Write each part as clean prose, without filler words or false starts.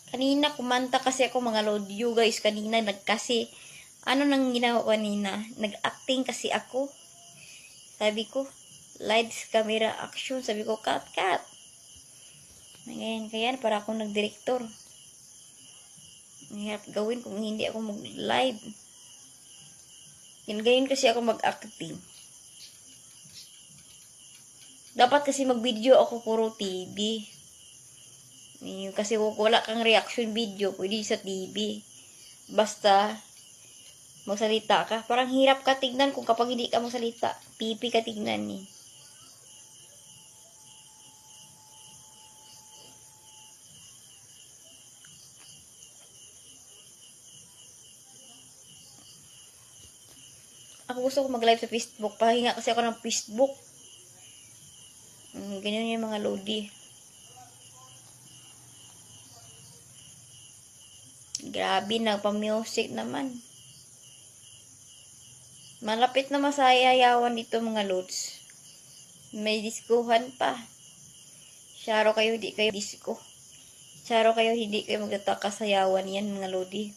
Kanina, kumanta kasi ako mga load. You guys, kanina, ano nang ginawa ko kanina? Nag-acting kasi ako. Sabi ko, lights, camera, action. Sabi ko, cut, cut. Ngayon, kaya para akong nag-director. Mahirap gawin kung hindi ako mag-live. Ngayon kasi ako mag-acting. Dapat kasi mag-video ako puro TV. Kasi wala kang reaction video, pwede sa TV. Basta, magsalita ka. Parang hirap ka tignan kung kapag hindi ka magsalita. Pipi ka tignan eh. Ako gusto ko mag-live sa Facebook. Pahinga kasi ako ng Facebook. Ganyan yung mga lodi. Grabe, nagpa-music naman. Malapit na masayayawan dito mga lods. May diskuhan pa. Syaro kayo, hindi kayo disco. Syaro kayo, hindi kayo magtataka sayawan yan mga lodi.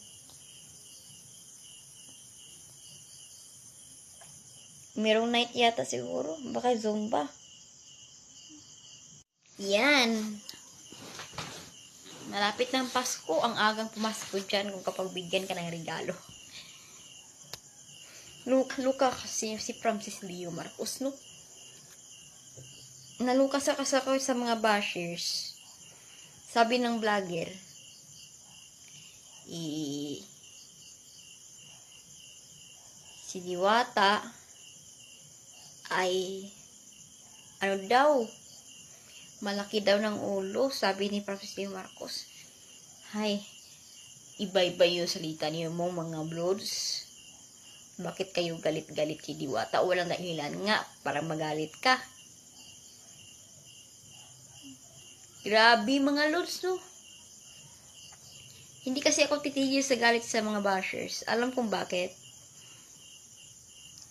Merong night yata siguro. Baka Zumba. Yan. Malapit ng Pasko. Ang agang pumasko dyan kung kapag bigyan ka ng regalo. Luka kasi si Francis Leo Marcos, no? Naluka sa kasako sa mga bashers. Sabi ng vlogger, si Diwata ay ano daw, malaki daw ng ulo, sabi ni Francis Leo Marcos. Hay, iba-iba yung salita niyo mo mga bloods. Bakit kayo galit-galit kay Diwata? Walang dahilan nga para magalit ka. Grabe mga lods, no? Hindi kasi ako titigil sa galit sa mga bashers. Alam kong bakit.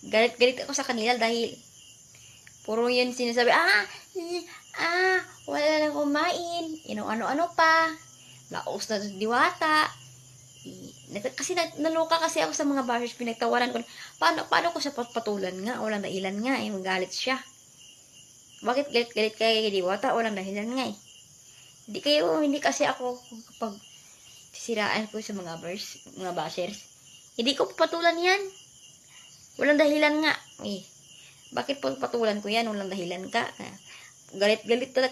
Galit-galit ako sa kanila dahil puro yan sinasabi, wala nang kumain. Ano-ano pa. Laos na Diwata. Kasi naluka kasi ako sa mga bashers, pinagtawaran ko. Paano ko siya patulan nga? Walang dahilan nga eh, magalit siya. Bakit galit-galit kay Diwata? Walang dahilan nga eh. Hindi kasi ako kapag sisiraan ko sa mga bashers. Hindi ko patulan yan. Walang dahilan nga eh. Bakit patulan ko yan? Walang dahilan ka. Galit-galit talaga